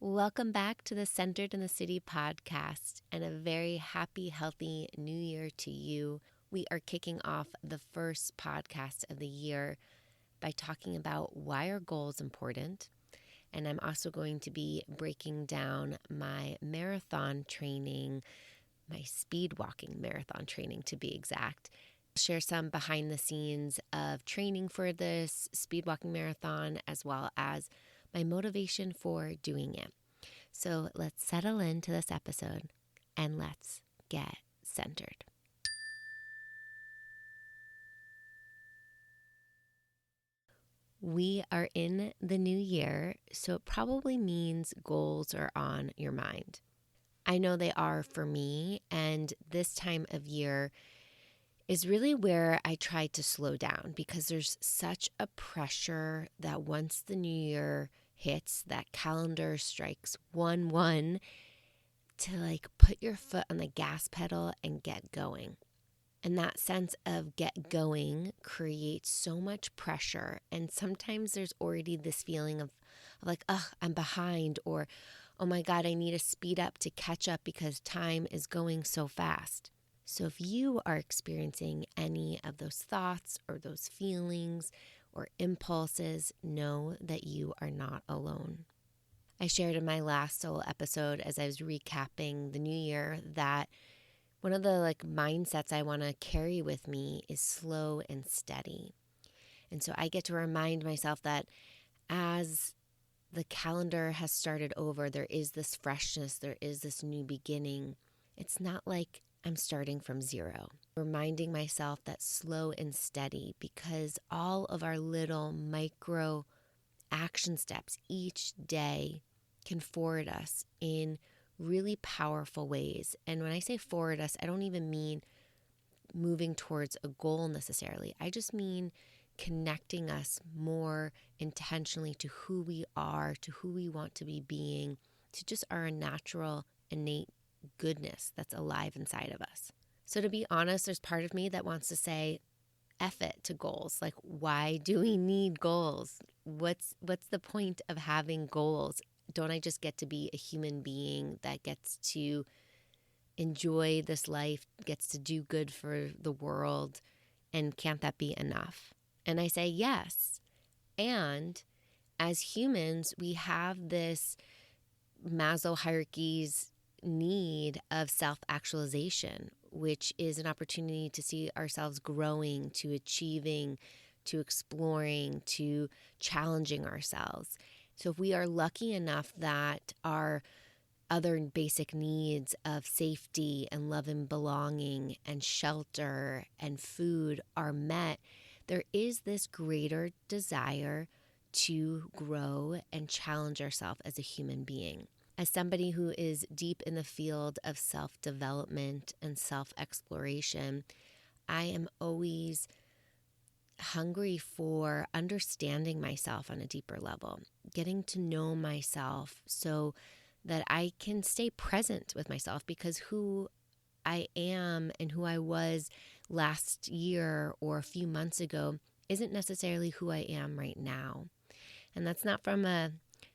Welcome back to the Centered in the City podcast and a very happy, healthy new year to you. We are kicking off the first podcast of the year by talking about why are goals important. And I'm also going to be breaking down my marathon training, my speed walking marathon training to be exact. I'll share some behind the scenes of training for this speed walking marathon as well as my motivation for doing it. So let's settle into this episode and let's get centered. We are in the new year, so it probably means goals are on your mind. I know they are for me, and this time of year is really where I try to slow down because there's such a pressure that once the new year hits, that calendar strikes 1/1 to put your foot on the gas pedal and get going. And that sense of get going creates so much pressure. And sometimes there's already this feeling of I'm behind, or, oh my God, I need to speed up to catch up because time is going so fast. So if you are experiencing any of those thoughts or those feelings or impulses, know that you are not alone. I shared in my last solo episode as I was recapping the new year that one of the mindsets I want to carry with me is slow and steady. And so I get to remind myself that as the calendar has started over, there is this freshness, there is this new beginning. It's not like I'm starting from zero. Reminding myself that slow and steady, because all of our little micro action steps each day can forward us in really powerful ways. And when I say forward us, I don't even mean moving towards a goal necessarily. I just mean connecting us more intentionally to who we are, to who we want to be being, to just our natural, innate goodness that's alive inside of us. So to be honest, there's part of me that wants to say, F it to goals. Why do we need goals? What's the point of having goals? Don't I just get to be a human being that gets to enjoy this life, gets to do good for the world, and can't that be enough? And I say yes. And as humans, we have this Maslow hierarchy's need of self-actualization, which is an opportunity to see ourselves growing, to achieving, to exploring, to challenging ourselves. So if we are lucky enough that our other basic needs of safety and love and belonging and shelter and food are met, there is this greater desire to grow and challenge ourselves as a human being. As somebody who is deep in the field of self-development and self-exploration, I am always hungry for understanding myself on a deeper level, getting to know myself so that I can stay present with myself, because who I am and who I was last year or a few months ago isn't necessarily who I am right now. And that's not from a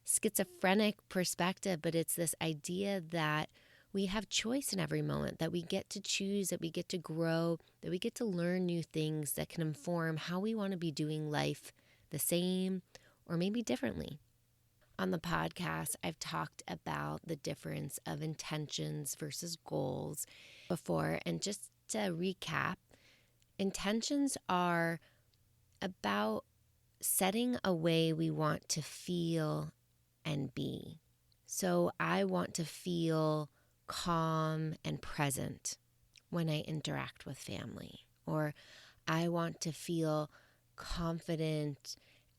schizophrenic perspective, but it's this idea that we have choice in every moment, that we get to choose, that we get to grow, that we get to learn new things that can inform how we want to be doing life the same or maybe differently. On the podcast, I've talked about the difference of intentions versus goals before. And just to recap, intentions are about setting a way we want to feel and be. So I want to feel calm and present when I interact with family, or I want to feel confident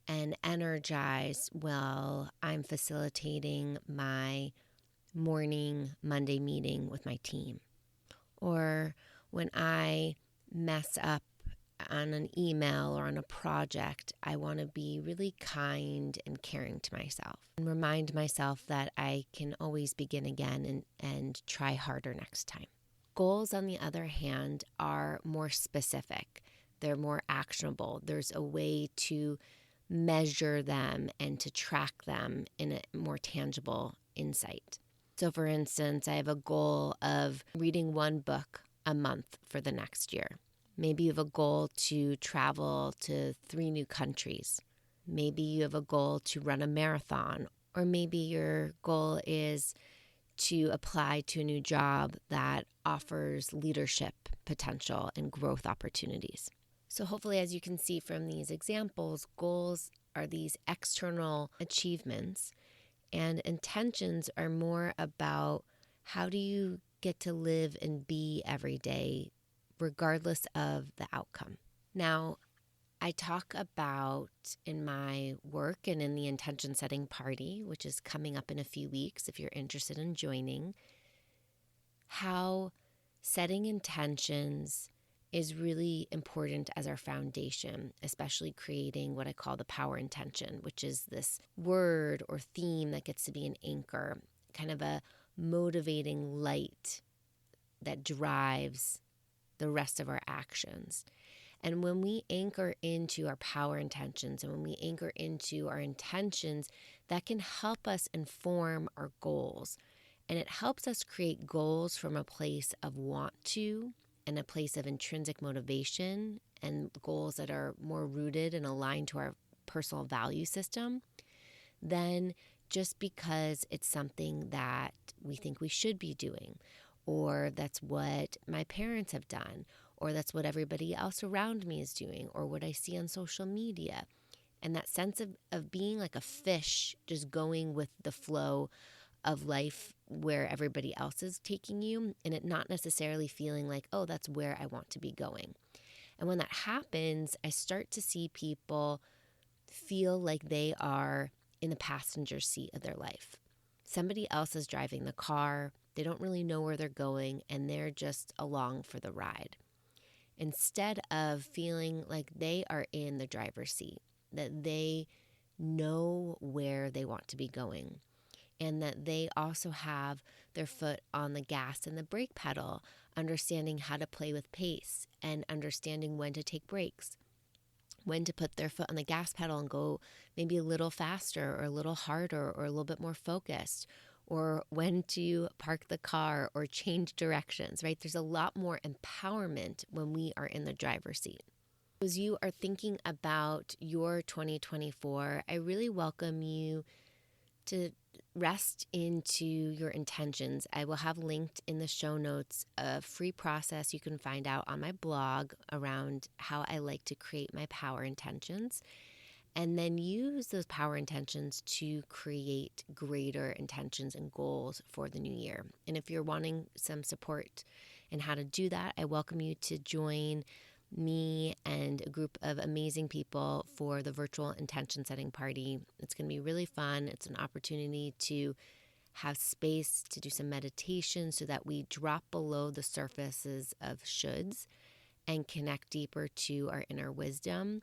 and energized while I'm facilitating my morning Monday meeting with my team, or when I mess up on an email or on a project, I want to be really kind and caring to myself and remind myself that I can always begin again and try harder next time. Goals, on the other hand, are more specific. They're more actionable. There's a way to measure them and to track them in a more tangible insight. So for instance, I have a goal of reading one book a month for the next year. Maybe you have a goal to travel to 3 new countries. Maybe you have a goal to run a marathon, or maybe your goal is to apply to a new job that offers leadership potential and growth opportunities. So hopefully, as you can see from these examples, goals are these external achievements, and intentions are more about how do you get to live and be every day, regardless of the outcome. Now, I talk about in my work and in the intention setting party, which is coming up in a few weeks if you're interested in joining, how setting intentions is really important as our foundation, especially creating what I call the power intention, which is this word or theme that gets to be an anchor, kind of a motivating light that drives the rest of our actions. And when we anchor into our power intentions and when we anchor into our intentions, that can help us inform our goals. And it helps us create goals from a place of want to and a place of intrinsic motivation and goals that are more rooted and aligned to our personal value system than just because it's something that we think we should be doing, or that's what my parents have done, or that's what everybody else around me is doing, or what I see on social media. And that sense of being like a fish, just going with the flow of life where everybody else is taking you, and it not necessarily feeling like, oh, that's where I want to be going. And when that happens, I start to see people feel like they are in the passenger seat of their life. Somebody else is driving the car. They don't really know where they're going, and they're just along for the ride. Instead of feeling like they are in the driver's seat, that they know where they want to be going, and that they also have their foot on the gas and the brake pedal, understanding how to play with pace and understanding when to take breaks, when to put their foot on the gas pedal and go maybe a little faster or a little harder or a little bit more focused, or when to park the car or change directions, right? There's a lot more empowerment when we are in the driver's seat. As you are thinking about your 2024, I really welcome you to rest into your intentions. I will have linked in the show notes a free process you can find out on my blog around how I like to create my power intentions, and then use those power intentions to create greater intentions and goals for the new year. And if you're wanting some support in how to do that, I welcome you to join me and a group of amazing people for the virtual intention setting party. It's going to be really fun. It's an opportunity to have space to do some meditation so that we drop below the surfaces of shoulds and connect deeper to our inner wisdom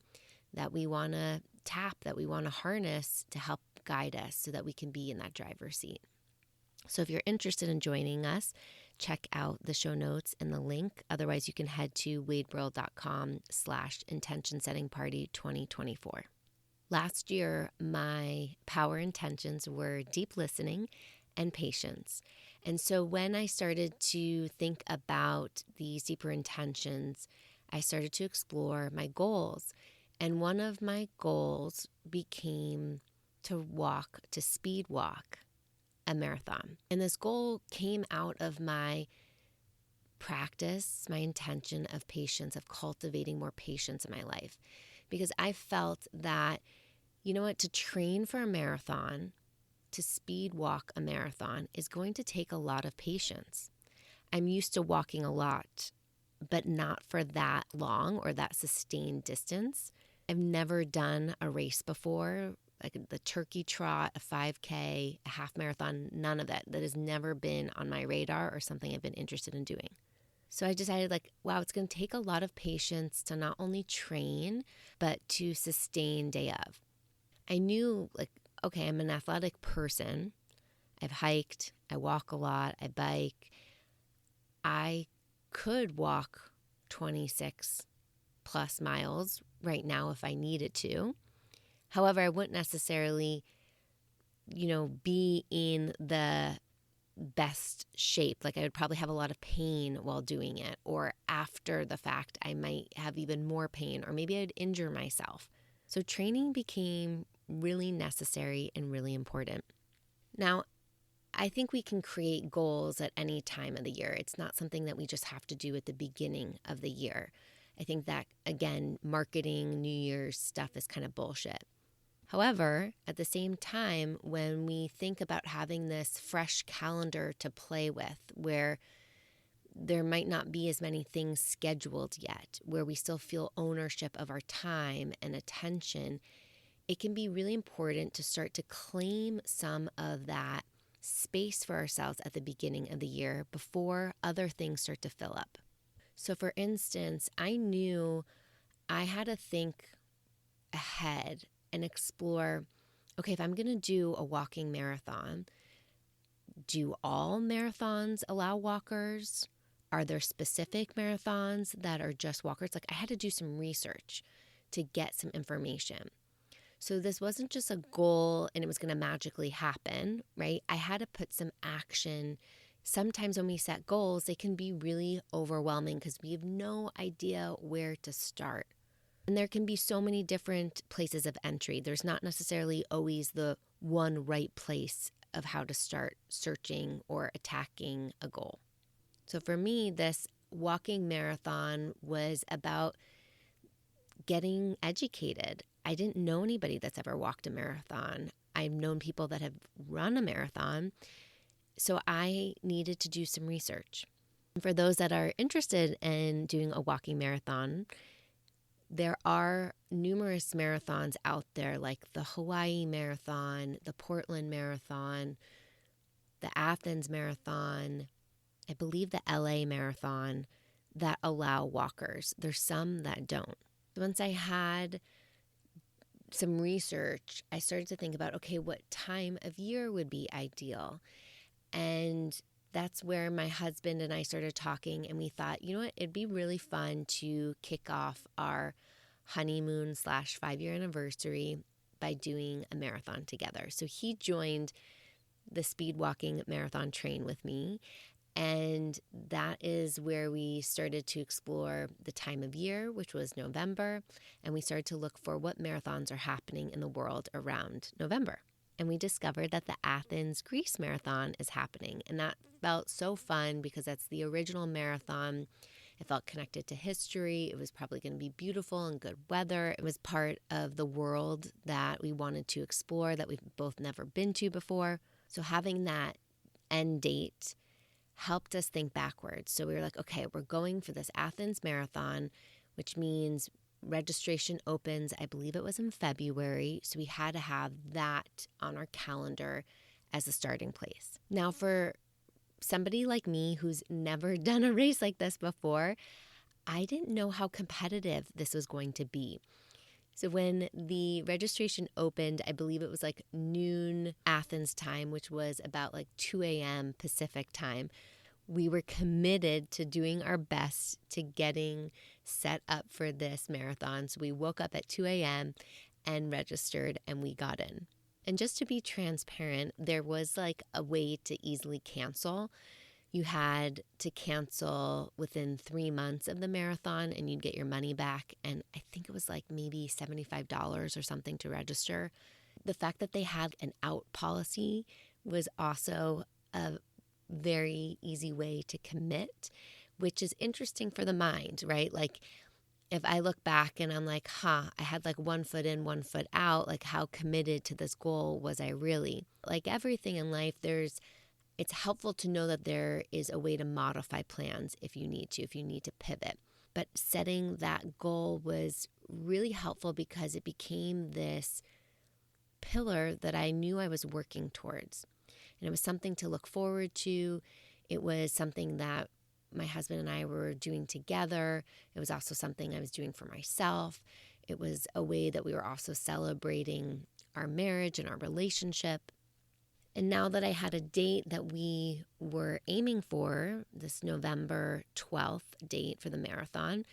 that we want to tap, that we want to harness to help guide us so that we can be in that driver's seat. So if you're interested in joining us, check out the show notes and the link. Otherwise, you can head to wadebrill.com/intention setting party 2024. Last year, my power intentions were deep listening and patience. And so when I started to think about these deeper intentions, I started to explore my goals. And one of my goals became to speed walk a marathon. And this goal came out of my practice, my intention of patience, of cultivating more patience in my life. Because I felt that, you know what, to train for a marathon, to speed walk a marathon is going to take a lot of patience. I'm used to walking a lot, but not for that long or that sustained distance. I've never done a race before, like the turkey trot, a 5K, a half marathon, none of that. That has never been on my radar or something I've been interested in doing. So I decided wow, it's going to take a lot of patience to not only train, but to sustain day of. I knew okay, I'm an athletic person. I've hiked, I walk a lot, I bike. I could walk 26 plus miles right now if I needed to. However, I wouldn't necessarily be in the best shape. Like I would probably have a lot of pain while doing it, or after the fact, I might have even more pain, or maybe I'd injure myself. So training became really necessary and really important. Now, I think we can create goals at any time of the year. It's not something that we just have to do at the beginning of the year. I think that, again, marketing New Year's stuff is kind of bullshit. However, at the same time, when we think about having this fresh calendar to play with, where there might not be as many things scheduled yet, where we still feel ownership of our time and attention, it can be really important to start to claim some of that space for ourselves at the beginning of the year before other things start to fill up. So, for instance, I knew I had to think ahead and explore, okay, if I'm going to do a walking marathon, do all marathons allow walkers? Are there specific marathons that are just walkers? Like I had to do some research to get some information. So this wasn't just a goal and it was going to magically happen, right? I had to put some action. Sometimes when we set goals, they can be really overwhelming because we have no idea where to start. And there can be so many different places of entry. There's not necessarily always the one right place of how to start searching or attacking a goal. So for me, this walking marathon was about getting educated. I didn't know anybody that's ever walked a marathon. I've known people that have run a marathon. So I needed to do some research. For those that are interested in doing a walking marathon, there are numerous marathons out there like the Hawaii Marathon, the Portland Marathon, the Athens Marathon, I believe the LA Marathon that allow walkers. There's some that don't. Once I had some research, I started to think about, okay, what time of year would be ideal? And that's where my husband and I started talking, and we thought, you know what, it'd be really fun to kick off our honeymoon / 5-year anniversary by doing a marathon together. So he joined the speed walking marathon train with me. And that is where we started to explore the time of year, which was November. And we started to look for what marathons are happening in the world around November. And we discovered that the Athens, Greece Marathon is happening. And that felt so fun because that's the original marathon. It felt connected to history. It was probably going to be beautiful and good weather. It was part of the world that we wanted to explore that we've both never been to before. So having that end date helped us think backwards. So we were like, okay, we're going for this Athens Marathon, which means registration opens, I believe it was in February. So we had to have that on our calendar as a starting place. Now, for somebody like me who's never done a race like this before, I didn't know how competitive this was going to be. So when the registration opened, I believe it was like noon Athens time, which was about like 2 a.m. Pacific time. We were committed to doing our best to getting set up for this marathon. So we woke up at 2 a.m. and registered and we got in. And just to be transparent, there was like a way to easily cancel. You had to cancel within 3 months of the marathon and you'd get your money back. And I think it was like maybe $75 or something to register. The fact that they had an out policy was also a very easy way to commit, which is interesting for the mind, right? Like if I look back and I'm like, I had like 1 foot in, 1 foot out, like how committed to this goal was I really? Like everything in life, it's helpful to know that there is a way to modify plans if you need to pivot. But setting that goal was really helpful because it became this pillar that I knew I was working towards. And it was something to look forward to. It was something that my husband and I were doing together. It was also something I was doing for myself. It was a way that we were also celebrating our marriage and our relationship. And now that I had a date that we were aiming for, this November 12th date for the marathon,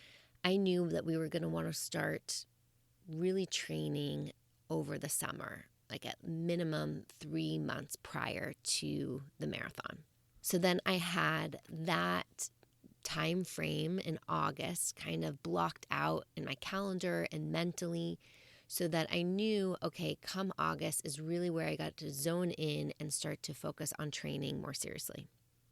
I knew that we were going to want to start really training over the summer. like at minimum 3 months prior to the marathon. So then I had that time frame in August kind of blocked out in my calendar and mentally, so that I knew, okay, come August is really where I got to zone in and start to focus on training more seriously.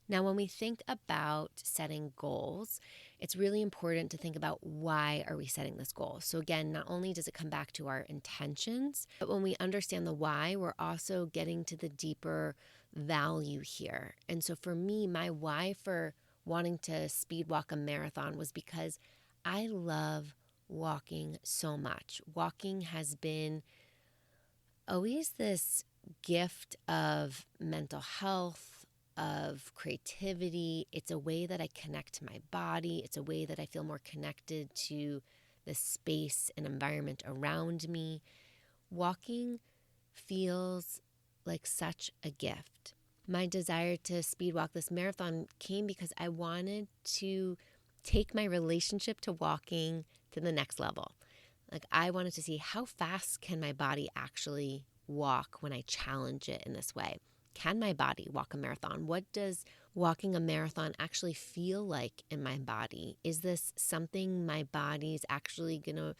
Now, when we think about setting goals, it's really important to think about, why are we setting this goal? So again, not only does it come back to our intentions, but when we understand the why, we're also getting to the deeper value here. And so for me, my why for wanting to speed walk a marathon was because I love walking so much. Walking has been always this gift of mental health, of creativity. It's a way that I connect to my body. It's a way that I feel more connected to the space and environment around me. Walking feels like such a gift. My desire to speed walk this marathon came because I wanted to take my relationship to walking to the next level. Like, I wanted to see, how fast can my body actually walk when I challenge it in this way? Can my body walk a marathon? What does walking a marathon actually feel like in my body? Is this something my body's actually going to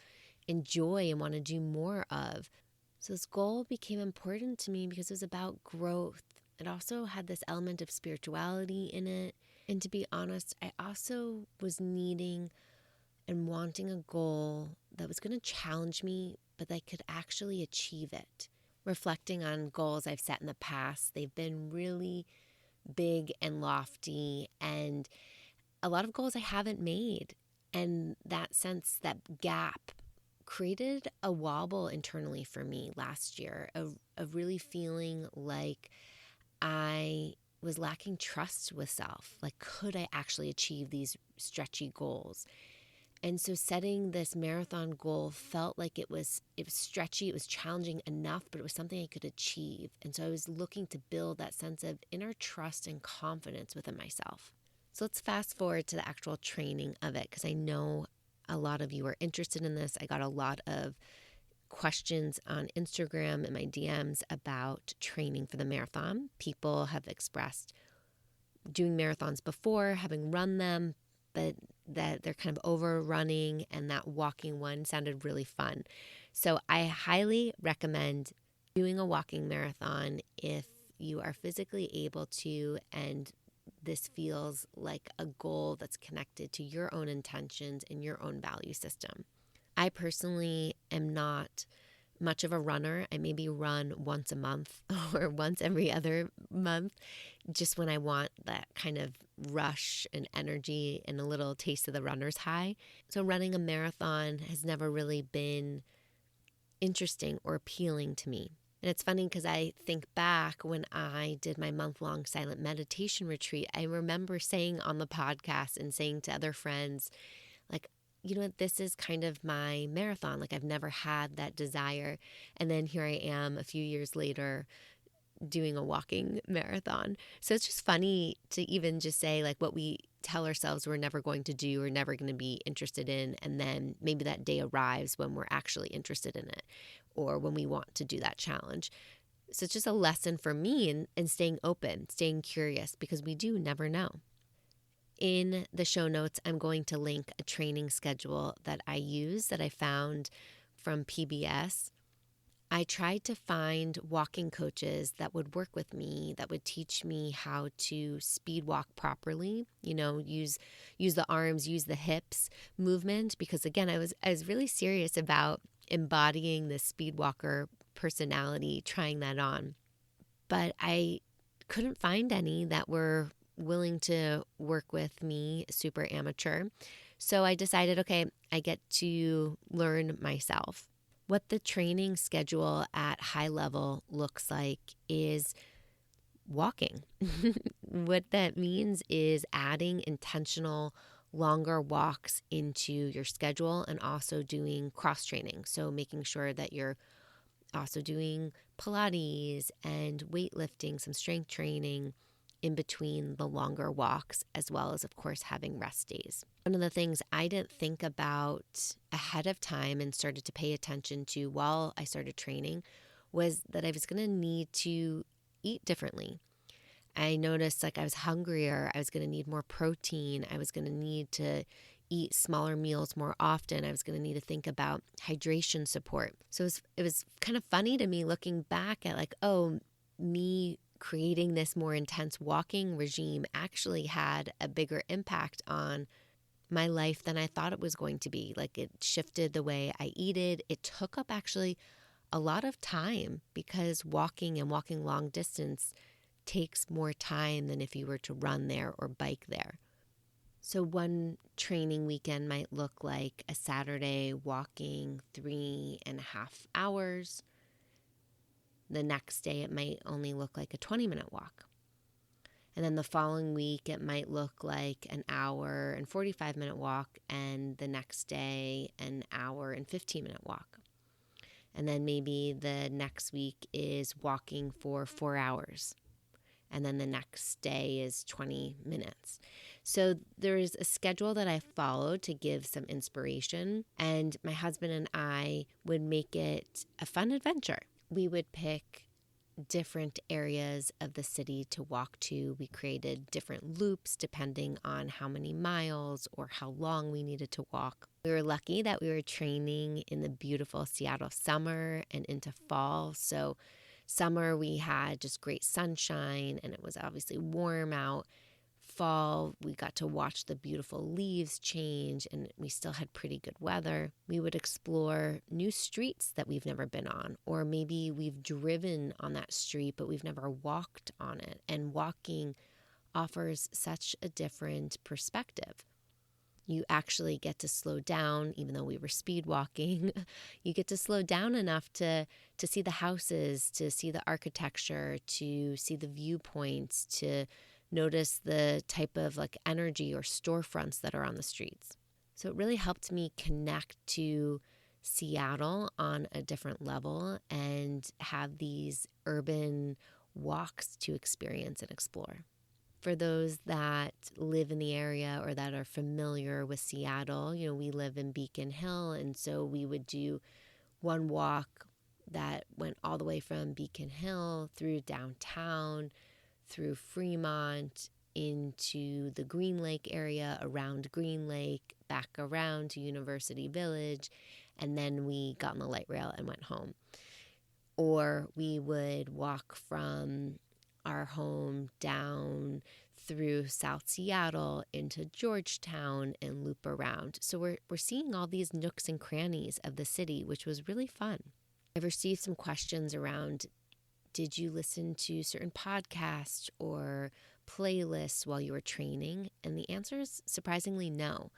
enjoy and want to do more of? So this goal became important to me because it was about growth. It also had this element of spirituality in it. And to be honest, I also was needing and wanting a goal that was going to challenge me, but that I could actually achieve it. Reflecting on goals I've set in the past, they've been really big and lofty, and a lot of goals I haven't made. And that sense, that gap, created a wobble internally for me last year, of really feeling like I was lacking trust with self. Like, could I actually achieve these stretchy goals? And so setting this marathon goal felt like it was stretchy, it was challenging enough, but it was something I could achieve. And so I was looking to build that sense of inner trust and confidence within myself. So let's fast forward to the actual training of it, because I know a lot of you are interested in this. I got a lot of questions on Instagram and my DMs about training for the marathon. People have expressed doing marathons before, having run them, but that they're kind of overrunning, and that walking one sounded really fun. So I highly recommend doing a walking marathon if you are physically able to, and this feels like a goal that's connected to your own intentions and your own value system. I personally am not much of a runner. I maybe run once a month or once every other month, just when I want that kind of rush and energy and a little taste of the runner's high. So running a marathon has never really been interesting or appealing to me. And it's funny because I think back when I did my month-long silent meditation retreat, I remember saying on the podcast and saying to other friends, like, you know what, this is kind of my marathon. Like, I've never had that desire. And then here I am a few years later doing a walking marathon. So it's just funny to even just say, like, what we tell ourselves we're never going to do or never going to be interested in. And then maybe that day arrives when we're actually interested in it, or when we want to do that challenge. So it's just a lesson for me in staying open, staying curious, because we do never know. In the show notes, I'm going to link a training schedule that I use that I found from PBS. I tried to find walking coaches that would work with me, that would teach me how to speed walk properly, use the arms, use the hips movement, because again, I was really serious about embodying the speed walker personality, trying that on. But I couldn't find any that were willing to work with me, super amateur. So I decided, okay, I get to learn myself. What the training schedule at high level looks like is walking. What that means is adding intentional longer walks into your schedule, and also doing cross training. So making sure that you're also doing Pilates and weightlifting, some strength training in between the longer walks, as well as, of course, having rest days. One of the things I didn't think about ahead of time and started to pay attention to while I started training was that I was going to need to eat differently. I noticed like I was hungrier. I was going to need more protein. I was going to need to eat smaller meals more often. I was going to need to think about hydration support. So it was kind of funny to me looking back at like, oh, me creating this more intense walking regime actually had a bigger impact on my life than I thought it was going to be. Like it shifted the way I eated. It took up actually a lot of time because walking and walking long distance takes more time than if you were to run there or bike there. So one training weekend might look like a Saturday walking 3.5 hours. The next day it might only look like a 20-minute walk. And then the following week, it might look like an hour and 45-minute walk, and the next day, an hour and 15-minute walk. And then maybe the next week is walking for 4 hours. And then the next day is 20 minutes. So there's a schedule that I followed to give some inspiration. And my husband and I would make it a fun adventure. We would pick different areas of the city to walk to. We created different loops depending on how many miles or how long we needed to walk. We were lucky that we were training in the beautiful Seattle summer and into fall. So summer we had just great sunshine and it was obviously warm out. Fall, we got to watch the beautiful leaves change and we still had pretty good weather. We would explore new streets that we've never been on, or maybe we've driven on that street, but we've never walked on it. And walking offers such a different perspective. You actually get to slow down, even though we were speed walking. You get to slow down enough to see the houses, to see the architecture, to see the viewpoints, to notice the type of like energy or storefronts that are on the streets. So it really helped me connect to Seattle on a different level and have these urban walks to experience and explore. For those that live in the area or that are familiar with Seattle, we live in Beacon Hill, and so we would do one walk that went all the way from Beacon Hill through downtown, through Fremont, into the Green Lake area, around Green Lake, back around to University Village, and then we got on the light rail and went home. Or we would walk from our home down through South Seattle into Georgetown and loop around. So we're seeing all these nooks and crannies of the city, which was really fun. I've received some questions around, did you listen to certain podcasts or playlists while you were training? And the answer is surprisingly no.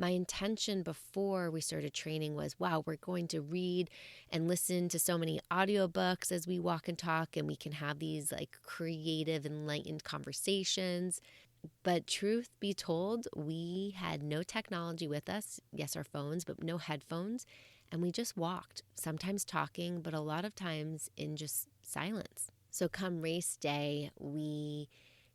My intention before we started training was, wow, we're going to read and listen to so many audiobooks as we walk and talk, and we can have these like creative, enlightened conversations. But truth be told, we had no technology with us. Yes, our phones, but no headphones. And we just walked, sometimes talking, but a lot of times in just silence. So come race day, we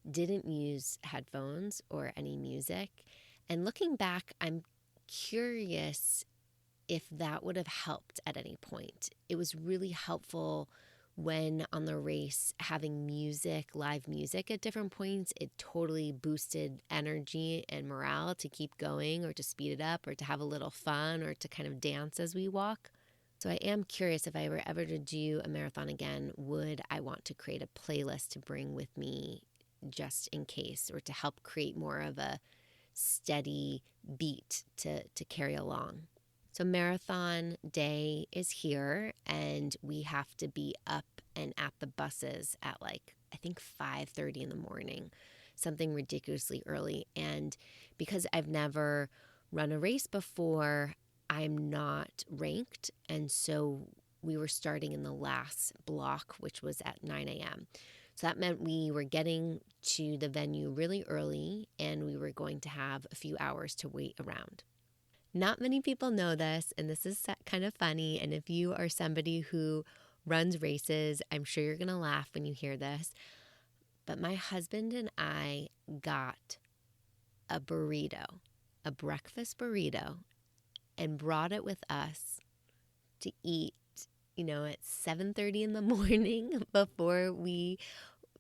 didn't use headphones or any music. And looking back, I'm curious if that would have helped at any point. It was really helpful when on the race having music, live music at different points. It totally boosted energy and morale to keep going or to speed it up or to have a little fun or to kind of dance as we walk. So I am curious, if I were ever to do a marathon again, would I want to create a playlist to bring with me just in case, or to help create more of a steady beat to carry along. So marathon day is here and we have to be up and at the buses at like, I think 5:30 in the morning, something ridiculously early. And because I've never run a race before, I'm not ranked. And so we were starting in the last block, which was at 9 a.m. So that meant we were getting to the venue really early and we were going to have a few hours to wait around. Not many people know this, and this is kind of funny. And if you are somebody who runs races, I'm sure you're going to laugh when you hear this. But my husband and I got a burrito, a breakfast burrito, and brought it with us to eat at 7:30 in the morning before we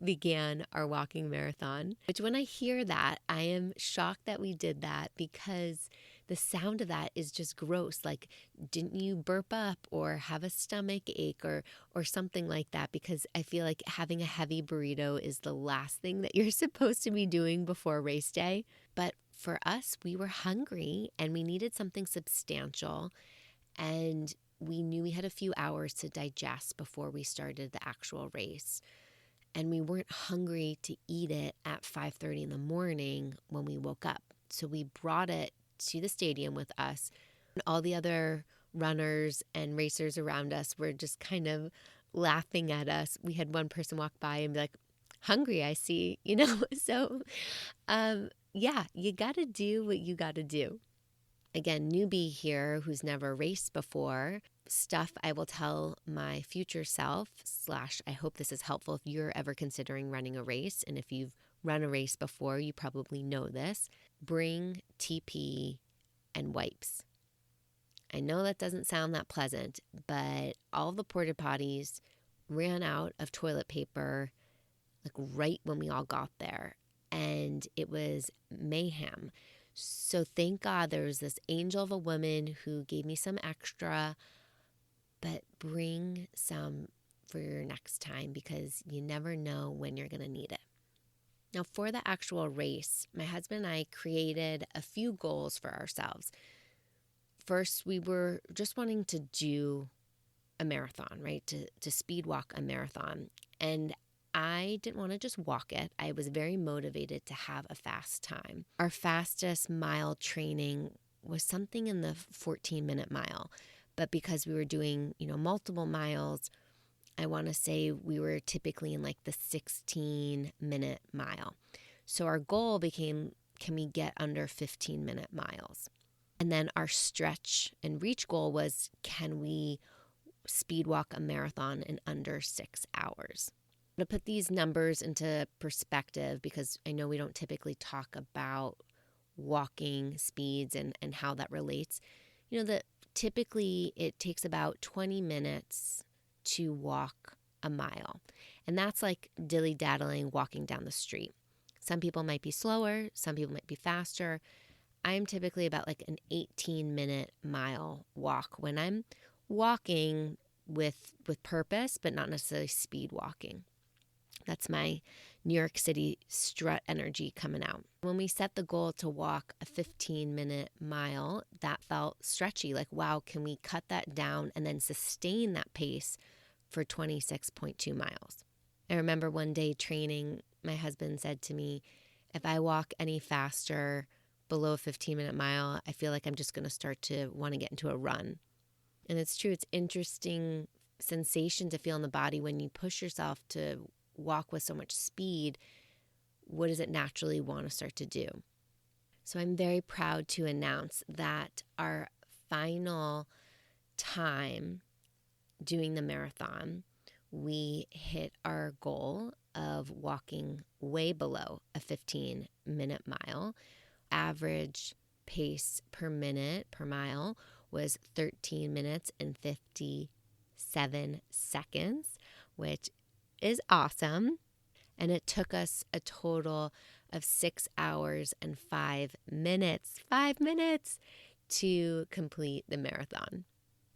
began our walking marathon, which when I hear that, I am shocked that we did that because the sound of that is just gross. Like, didn't you burp up or have a stomach ache or something like that? Because I feel like having a heavy burrito is the last thing that you're supposed to be doing before race day. But for us, we were hungry and we needed something substantial. And we knew we had a few hours to digest before we started the actual race. And we weren't hungry to eat it at 5:30 in the morning when we woke up. So we brought it to the stadium with us. And all the other runners and racers around us were just kind of laughing at us. We had one person walk by and be like, hungry, I see, So, yeah, you got to do what you got to do. Again, newbie here who's never raced before, stuff I will tell my future self / I hope this is helpful if you're ever considering running a race. And if you've run a race before, you probably know this. Bring TP and wipes. I know that doesn't sound that pleasant, but all the porta potties ran out of toilet paper like right when we all got there. And it was mayhem. So thank God there was this angel of a woman who gave me some extra, but bring some for your next time because you never know when you're going to need it. Now, for the actual race, my husband and I created a few goals for ourselves. First, we were just wanting to do a marathon, right? To speed walk a marathon. And I didn't want to just walk it. I was very motivated to have a fast time. Our fastest mile training was something in the 14-minute mile. But because we were doing, multiple miles, I want to say we were typically in like the 16-minute mile. So our goal became, can we get under 15-minute miles? And then our stretch and reach goal was, can we speed walk a marathon in under 6 hours? To put these numbers into perspective, because I know we don't typically talk about walking speeds and how that relates, that typically it takes about 20 minutes to walk a mile. And that's like dilly-daddling walking down the street. Some people might be slower, some people might be faster. I'm typically about like an 18-minute mile walk when I'm walking with purpose, but not necessarily speed walking. That's my New York City strut energy coming out. When we set the goal to walk a 15-minute mile, that felt stretchy. Like, wow, can we cut that down and then sustain that pace for 26.2 miles? I remember one day training, my husband said to me, if I walk any faster below a 15-minute mile, I feel like I'm just going to start to want to get into a run. And it's true. It's interesting sensation to feel in the body when you push yourself to walk with so much speed. What does it naturally want to start to do? So I'm very proud to announce that our final time doing the marathon, we hit our goal of walking way below a 15-minute mile. Average pace per minute per mile was 13 minutes and 57 seconds, which is awesome. And it took us a total of 6 hours and 5 minutes, 5 minutes to complete the marathon.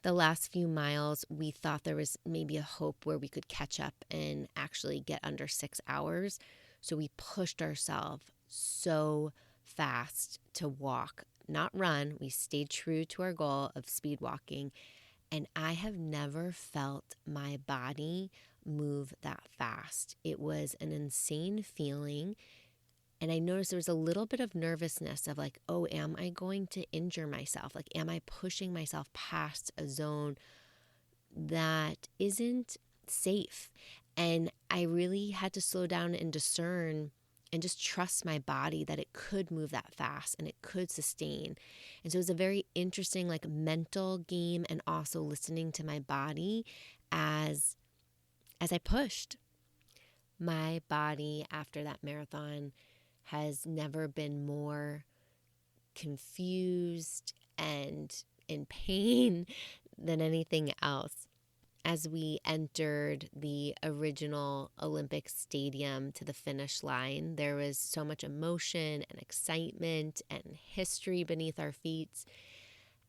The last few miles, we thought there was maybe a hope where we could catch up and actually get under 6 hours. So we pushed ourselves so fast to walk, not run. We stayed true to our goal of speed walking. And I have never felt my body move that fast. It was an insane feeling. And I noticed there was a little bit of nervousness of like, oh, am I going to injure myself? Like, am I pushing myself past a zone that isn't safe? And I really had to slow down and discern and just trust my body that it could move that fast and it could sustain. And so it was a very interesting like mental game and also listening to my body as I pushed. My body after that marathon has never been more confused and in pain than anything else. As we entered the original Olympic stadium to the finish line, there was so much emotion and excitement and history beneath our feet.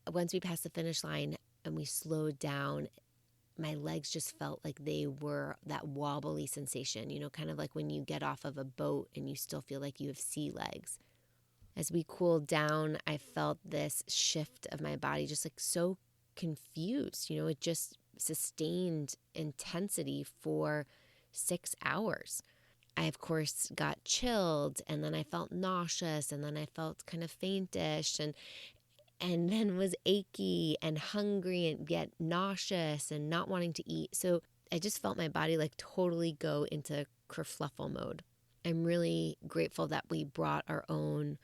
Once we passed the finish line and we slowed down, my legs just felt like they were that wobbly sensation, kind of like when you get off of a boat and you still feel like you have sea legs. As we cooled down, I felt this shift of my body, just like so confused. It just sustained intensity for 6 hours. I, of course, got chilled, and then I felt nauseous, and then I felt kind of faintish, and then was achy and hungry and yet nauseous and not wanting to eat. So I just felt my body like totally go into kerfluffle mode. I'm really grateful that we brought our own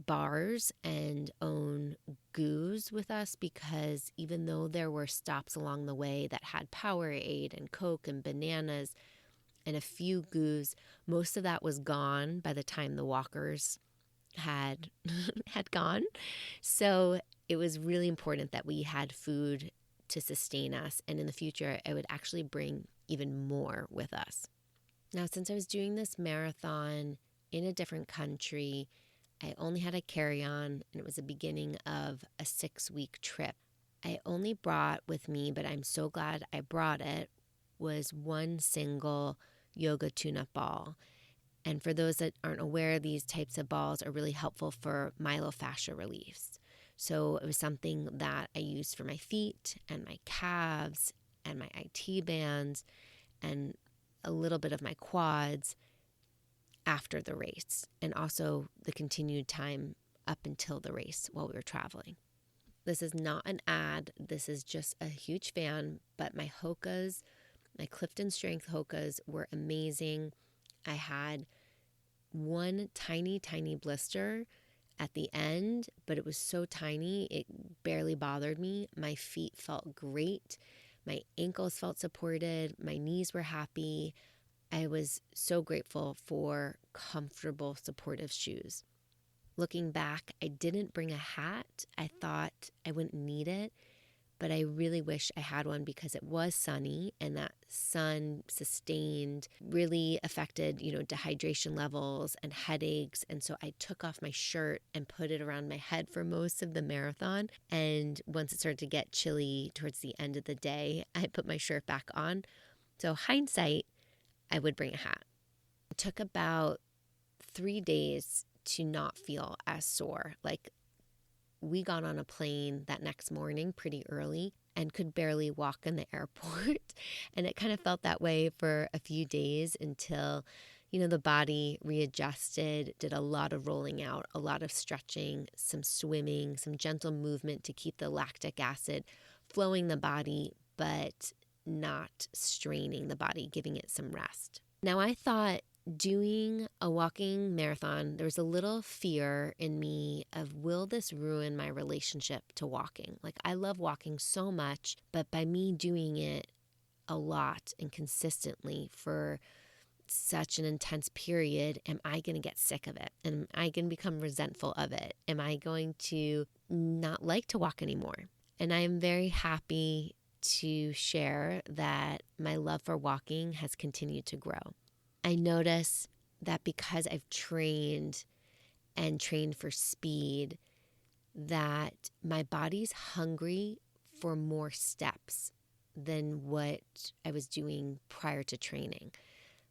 bars and own goos with us, because even though there were stops along the way that had Powerade and Coke and bananas and a few goos, most of that was gone by the time the walkers had had gone. So it was really important that we had food to sustain us, and in the future I would actually bring even more with us. Now, since I was doing this marathon in a different country, I only had a carry-on, and it was the beginning of a 6-week trip. I only brought with me, but I'm so glad I brought it, was one single yoga tune-up ball. And for those that aren't aware, these types of balls are really helpful for myofascial reliefs. So it was something that I used for my feet and my calves and my IT bands and a little bit of my quads after the race, and also the continued time up until the race while we were traveling. This is not an ad. This is just a huge fan, but my Hokas, my Clifton Strength Hokas were amazing. I had one tiny, tiny blister at the end, but it was so tiny, it barely bothered me. My feet felt great. My ankles felt supported. My knees were happy. I was so grateful for comfortable, supportive shoes. Looking back, I didn't bring a hat. I thought I wouldn't need it, but I really wish I had one, because it was sunny, and that sun sustained really affected, dehydration levels and headaches. And so I took off my shirt and put it around my head for most of the marathon. And once it started to get chilly towards the end of the day, I put my shirt back on. So hindsight, I would bring a hat. It took about 3 days to not feel as sore. Like, we got on a plane that next morning pretty early and could barely walk in the airport. And it kind of felt that way for a few days until, the body readjusted, did a lot of rolling out, a lot of stretching, some swimming, some gentle movement to keep the lactic acid flowing the body, but not straining the body, giving it some rest. Now, I thought doing a walking marathon, there was a little fear in me of, will this ruin my relationship to walking? Like, I love walking so much, but by me doing it a lot and consistently for such an intense period, am I going to get sick of it? Am I going to become resentful of it? Am I going to not like to walk anymore? And I am very happy to share that my love for walking has continued to grow. I notice that because I've trained and trained for speed, that my body's hungry for more steps than what I was doing prior to training.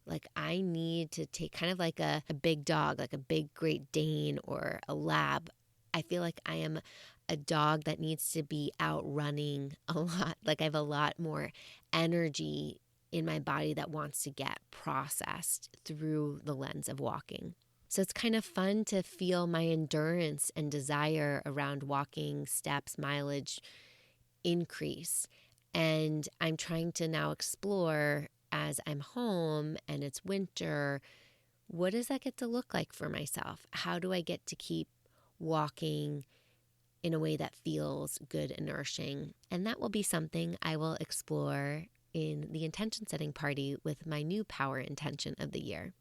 Like, I need to take kind of like a big dog, like a big Great Dane or a lab. I feel like I am a dog that needs to be out running a lot. Like, I have a lot more energy in my body that wants to get processed through the lens of walking. So it's kind of fun to feel my endurance and desire around walking, steps, mileage increase. And I'm trying to now explore, as I'm home and it's winter, what does that get to look like for myself? How do I get to keep walking in a way that feels good and nourishing? And that will be something I will explore in the intention setting party with my new power intention of the year.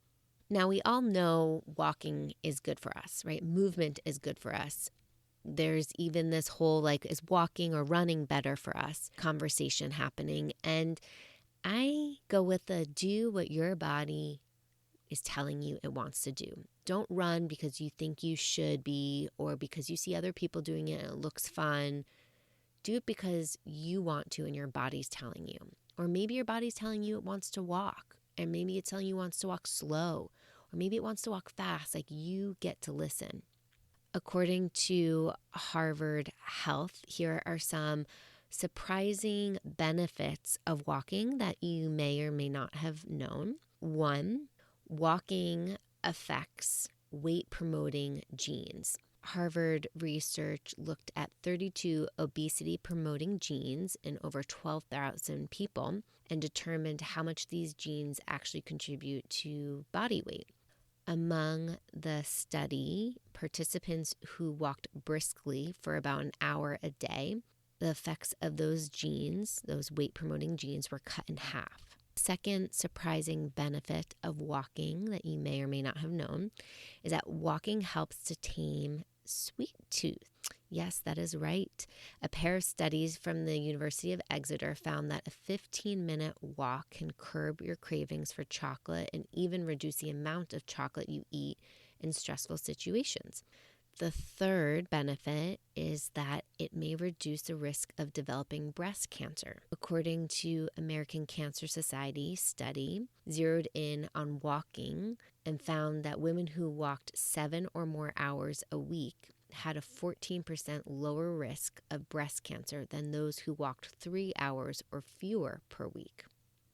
Now, we all know walking is good for us, right? Movement is good for us. There's even this whole like, is walking or running better for us conversation happening. And I go with the do what your body is telling you it wants to do. Don't run because you think you should be or because you see other people doing it and it looks fun. Do it because you want to and your body's telling you. Or maybe your body's telling you it wants to walk, and maybe it's telling you it wants to walk slow, or maybe it wants to walk fast. Like, you get to listen. According to Harvard Health, here are some surprising benefits of walking that you may or may not have known. One, walking affects weight promoting genes. Harvard research looked at 32 obesity promoting genes in over 12,000 people and determined how much these genes actually contribute to body weight. Among the study, participants who walked briskly for about an hour a day, the effects of those genes, those weight promoting genes, were cut in half. Second surprising benefit of walking that you may or may not have known is that walking helps to tame sweet tooth. Yes, that is right. A pair of studies from the University of Exeter found that a 15-minute walk can curb your cravings for chocolate and even reduce the amount of chocolate you eat in stressful situations. The third benefit is that it may reduce the risk of developing breast cancer. According to American Cancer Society study, zeroed in on walking and found that women who walked 7 or more hours a week had a 14% lower risk of breast cancer than those who walked 3 hours or fewer per week.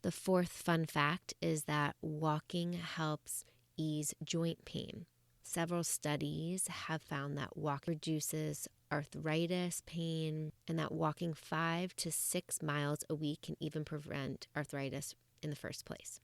The fourth fun fact is that walking helps ease joint pain. Several studies have found that walking reduces arthritis pain and that walking 5 to 6 miles a week can even prevent arthritis in the first place.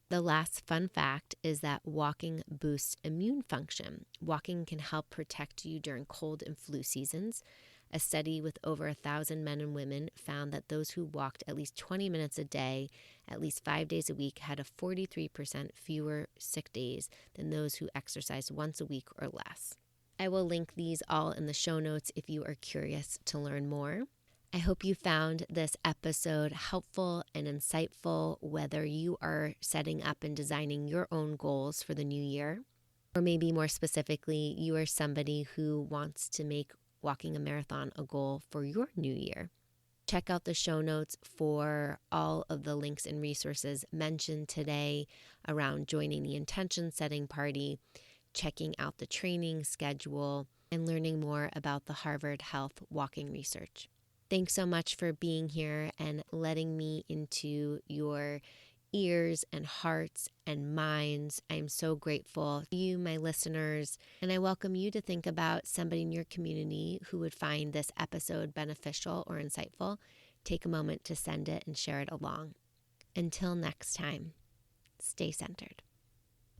The last fun fact is that walking boosts immune function. Walking can help protect you during cold and flu seasons. A study with over 1,000 men and women found that those who walked at least 20 minutes a day, at least 5 days a week, had a 43% fewer sick days than those who exercised once a week or less. I will link these all in the show notes if you are curious to learn more. I hope you found this episode helpful and insightful, whether you are setting up and designing your own goals for the new year, or maybe more specifically, you are somebody who wants to make walking a marathon a goal for your new year. Check out the show notes for all of the links and resources mentioned today around joining the intention setting party, checking out the training schedule, and learning more about the Harvard Health walking research. Thanks so much for being here and letting me into your ears and hearts and minds. I'm so grateful to you, my listeners, and I welcome you to think about somebody in your community who would find this episode beneficial or insightful. Take a moment to send it and share it along. Until next time, stay centered.